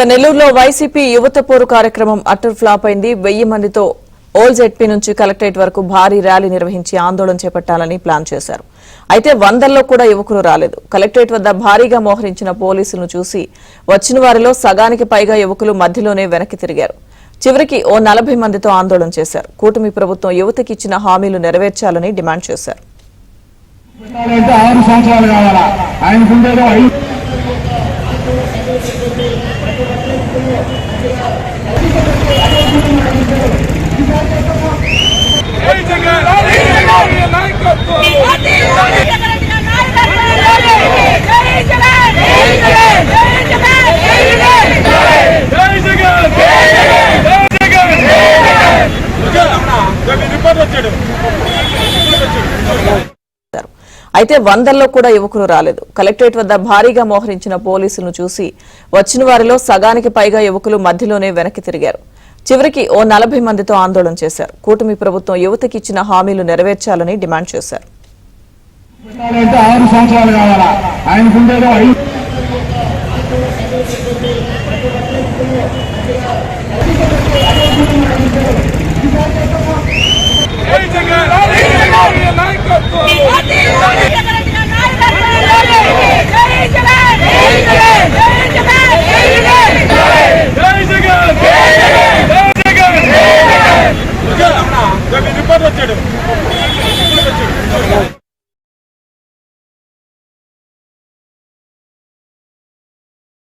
నెల్లూరులో వైసీపీ యువత పోరు కార్యక్రమం అటర్ ఫ్లాప్ అయింది. 1000 మందితో ఓల్ జెడ్పీ నుంచి కలెక్టరేట్ వరకు భారీ ర్యాలీ నిర్వహించి ఆందోళన చేపట్టాలని ప్లాన్ చేశారు. అయితే వందల్లో కూడా యువకులు రాలేదు. కలెక్టరేట్ వద్ద భారీగా మోహరించిన పోలీసులను చూసి వచ్చిన వారిలో సగానికి పైగా యువకులు మధ్యలోనే వెనక్కి తిరిగారు. చివరికి ఓ 40 మందితో ఆందోళన చేశారు. కూటమి ప్రభుత్వం యువతకి ఇచ్చిన హామీలు నెరవేర్చాలని డిమాండ్ చేశారు. అయితే వందల్లో కూడా యువకులు రాలేదు. కలెక్టరేట్ వద్ద భారీగా మోహరించిన పోలీసులను చూసి వచ్చిన వారిలో సగానికి పైగా యువకులు మధ్యలోనే వెనక్కి తిరిగారు. చివరికి ఓ 40 మందితో ఆందోళన చేశారు. కూటమి ప్రభుత్వం యువతకి ఇచ్చిన హామీలు నెరవేర్చాలని డిమాండ్ చేశారు.